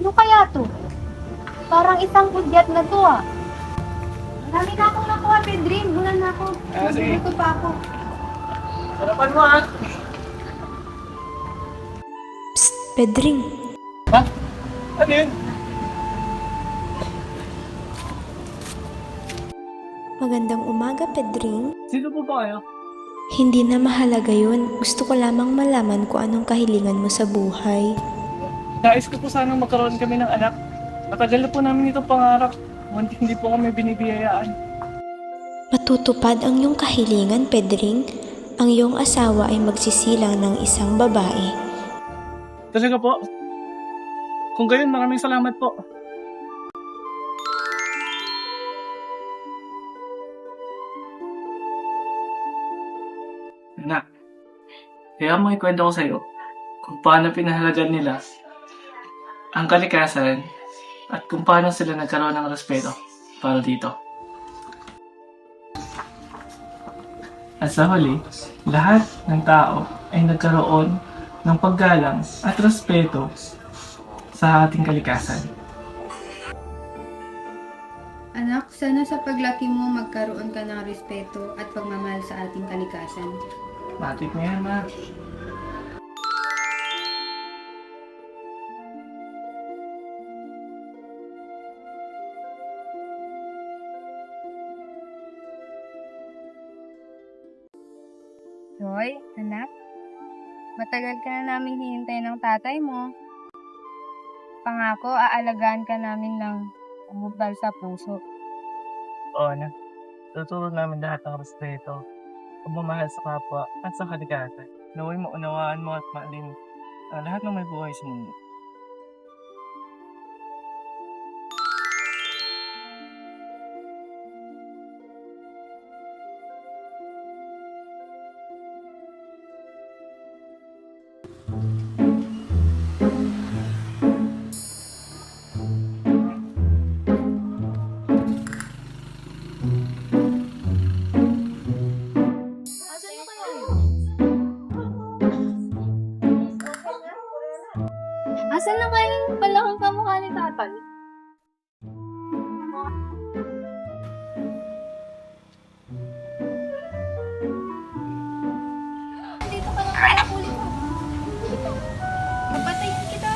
Ano kaya to? Parang isang udyat na to ah. Marami na akong nakuha, Pedrin. Bulan na ako. Sige. Ito pa ako. Sarapan mo ah. Psst, Pedring. Ha? Ano yun? Magandang umaga, Pedring. Sino po ba kayo? Hindi na mahalaga yun. Gusto ko lamang malaman kung anong kahilingan mo sa buhay. Nais ko po sanang magkaroon kami ng anak. Matagal na po namin itong pangarap. Hindi po kami binibiyayaan. Matutupad ang iyong kahilingan, Pedring. Ang iyong asawa ay magsisilang ng isang babae. Talaga po? Kung gayon, maraming salamat po. Anak, kaya mo ikwento ko sa'yo kung paano pinahalagan nila ang kalikasan at kung paano sila nagkaroon ng respeto para dito. At sa huli, lahat ng tao ay nagkaroon ng paggalang at respeto sa ating kalikasan. Anak, sana sa paglaki mo magkaroon ka ng respeto at pagmamahal sa ating kalikasan. Matik mo yan, ma. Joy, anak, matagal ka na namin hinihintay ng tatay mo. Pangako, aalagaan ka namin ng umubal sa puso. Oo na. Tuturo namin lahat ng respeto, pagmamahal sa kapwa at sa kalikasan. Naway maunawaan mo at mahalin ang lahat ng may buhay sa mundo. Asan na kaya yung palakang kamukha ni tatay? Dito ka lang pala, huli mo. Papatayin kita.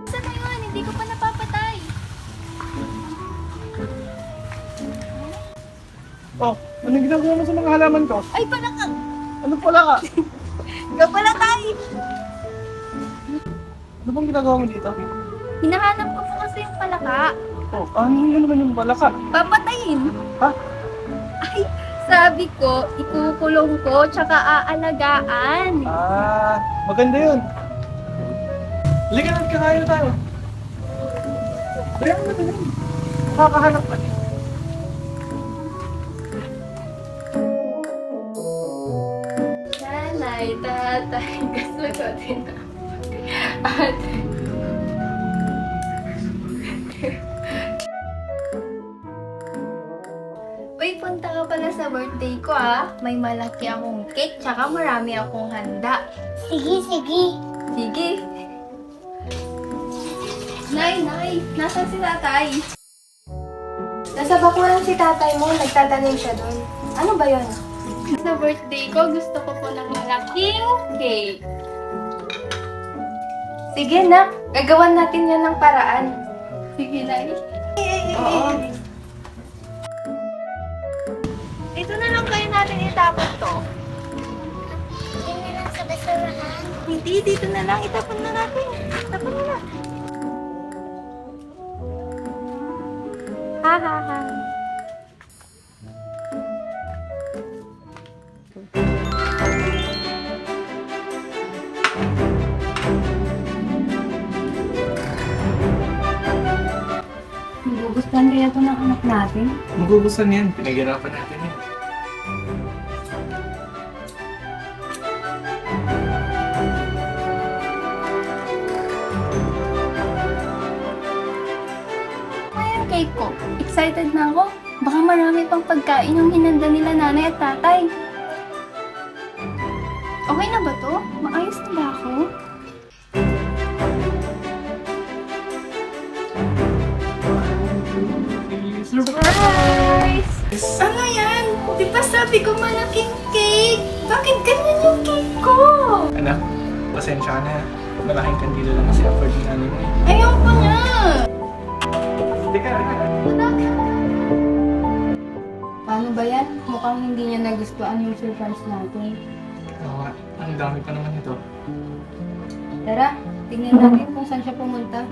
Asan na yun? Hindi ko pa napapatay. Oh, anong ginagawa mo sa mga halaman ko? Ay, palaka! Ano pala ka? Kapalakay! Ano bang ginagawa mo dito? Hinahanap ko po kasi yung palaka. Oh, ano yun naman yung balaka? Papatayin. Ha? Ay, sabi ko, ikukulong ko, tsaka aalagaan. Ah, maganda yun. Halika na, kakain na tayo. Bayan mo na yun. Nakakahanap ka din. Nanay, tatay, gusto ko din ate. Uy, punta ka pala sa birthday ko ah. May malaki akong cake, tsaka marami akong handa. Sige, sige. Sige. Nay, nasan si tatay? Nasa bakuran si tatay mo, nagtatanim siya doon. Ano ba yun? Sa birthday ko, gusto ko po ng malaking cake. Sige, nak. Gagawan natin yan ng paraan. Sige, Nay. Oo. Ito na lang kayo natin itapon to. Hindi lang sa basurahan. Hindi, dito na lang. Itapon na natin. Itapon na na. Ha, ha, ha. Nagugustuhan kaya ito ng anak natin? Magugustuhan yan. Pinaghirapan natin yan. Ayan cake ko. Excited na ako. Baka marami pang pagkain yung hinanda nila nanay at tatay. Okay na ba to? Maayos na ba ako? sabi ko malaking cake. Bakit ganyan yung cake ko? Anak, pasensya ka na. Malaking kandila lang kasi afford ng nanay mo eh. Ayoko nga. Hindi ka. Anak. Paano ba yan? Mukhang hindi niya nagustuhan yung surprise natin. Oo nga, ang dami pa naman ito. Tara, tingnan natin kung saan siya pumunta.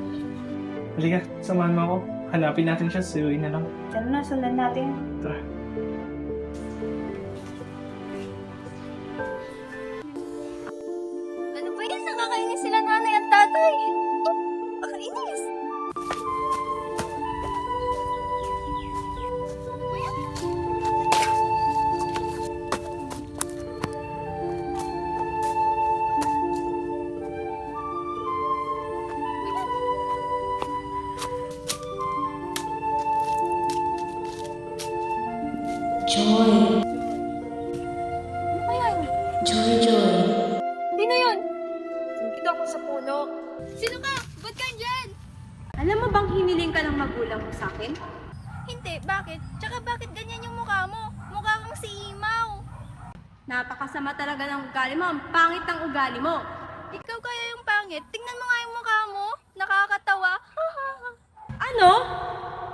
Halika, samahan mo ako. Hanapin natin siya, suyuin na lang. Tara na, sundan natin. Tara. Ano ba yan? Nakakainis sila nanay at tatay. Nakakainis. Joy! Ano ba yan? Joy, Joy! Sino yun? Dito ako sa puno. Sino ka? Ba't ka dyan? Alam mo bang hiniling ka ng magulang mo sa akin? Hindi, bakit? Tsaka bakit ganyan yung mukha mo? Mukha kang si Imaw. Napakasama talaga ng ugali mo. Ang pangit ng ugali mo. Ikaw kaya yung pangit? Tingnan mo nga yung mukha mo. Nakakatawa. Ano?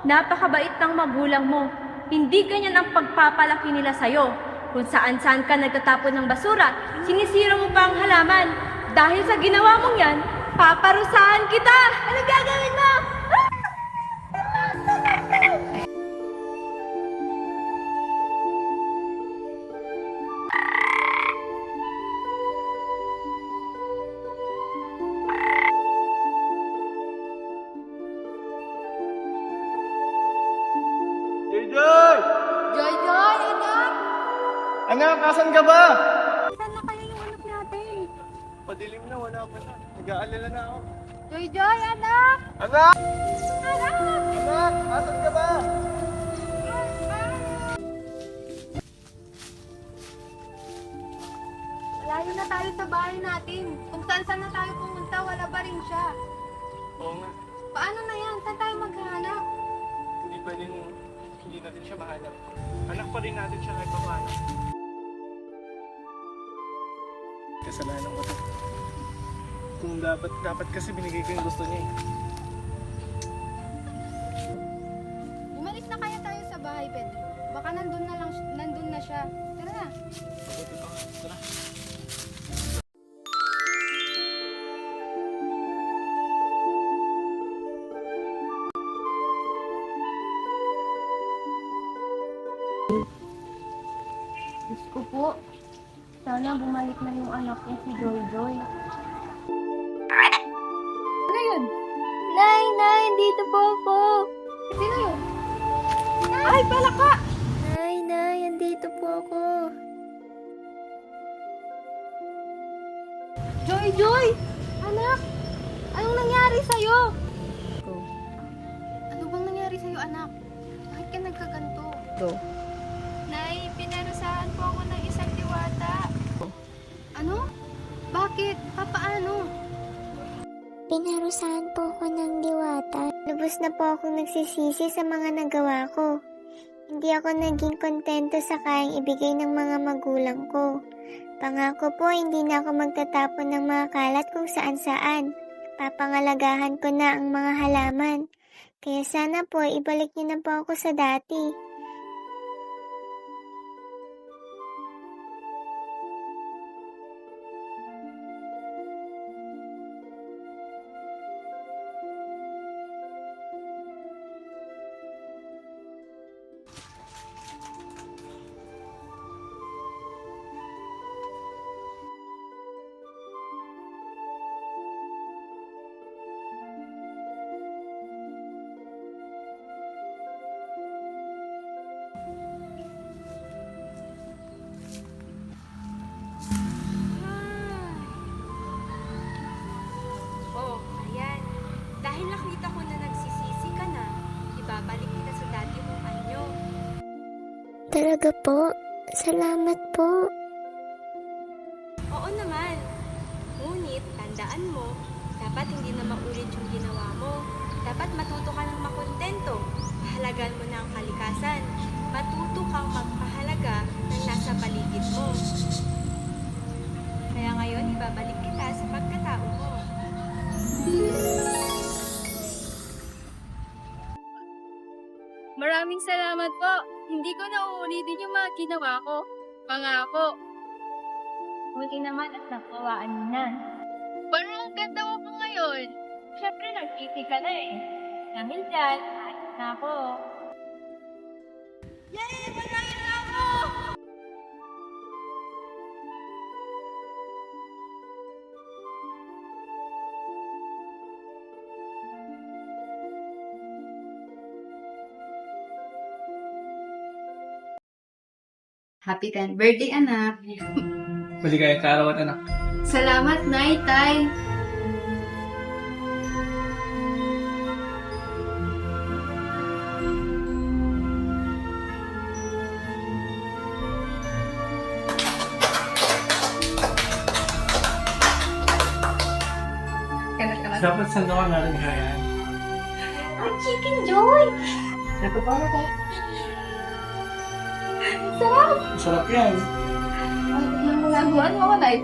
Napakabait ng magulang mo. Hindi ganyan ang pagpapalaki nila sa'yo. Kung saan-saan ka nagtatapon ng basura, sinisira mo pa ang halaman. Dahil sa ginawa mong yan, paparusahan kita! Ano gagawin mo? Joy! Joy, Joy, anak! Anak, asan ka ba? Saan na kaya yung anak natin? Padilim na, wala pa na. Nag-aalala na ako. Joy, Joy, anak! Anak! Anak! Anak! Asan ka ba? Malayo na tayo sa bahay natin. Kung saan na tayo pumunta, wala pa rin siya. Oo nga. Paano na yan? Saan tayo maghahanap? Hindi pwedeng hindi natin siya mahanap. Anak pa rin natin siya kahit paano. Kasalanan ko to. Kung dapat kasi binigay ko yung gusto niya eh. Bumalik na kaya tayo sa bahay, Pedro. Baka nandun na siya. Tara na. Mabuti pa nga. Tara. Diyos ko po. Sana bumalik na yung anak ko si Joy Joy. Ano yun? Nay, dito po ako. Sino yun? Ay, palaka! Nay, andito po ako. Joy! Anak! Anong nangyari sa'yo? Ano bang nangyari sa'yo, anak? Bakit ka nagkaganto? Nay, pinarusahan po ako ng isang diwata. Ano? Bakit? Papaano? Pinarusahan po ako ng diwata. Lubos na po akong nagsisisi sa mga nagawa ko. Hindi ako naging kontento sa kayang ibigay ng mga magulang ko. Pangako po, hindi na ako magtatapon ng mga kalat kung saan-saan. Papangalagahan ko na ang mga halaman. Kaya sana po, ibalik niyo na po ako sa dati. Oh, ayan. Dahil nakita ko na nagsisisi ka na, ibabalik kita sa dati mong anyo. Talaga po? Salamat po. Oo naman. Ngunit, tandaan mo, dapat hindi na maulit yung ginawa mo. Dapat matuto ka ng makontento. Halagan mo na ang kalikasan. Matuto kang magpahalaga ng nasa paligid mo. Kaya ngayon, ibabalik kita sa pagkatao mo. Maraming salamat po. Hindi ko na uulitin yung mga ginawa ko. Pangako. Buti naman at nakawaan mo na. Parang ang ganda mo po ngayon. Siyempre, nag-isip ka na eh. Dahil dyan, ayos na ako. Yay! Manangin na ako! Happy 10th birthday, anak. Maligayang kaarawan, anak. Salamat, Nay, Tay. Dapat sando ka na rin kaya. Ay, Chicken Joy! Dapat para ko. Sarap! Sarap yan. Ano ako, Nay?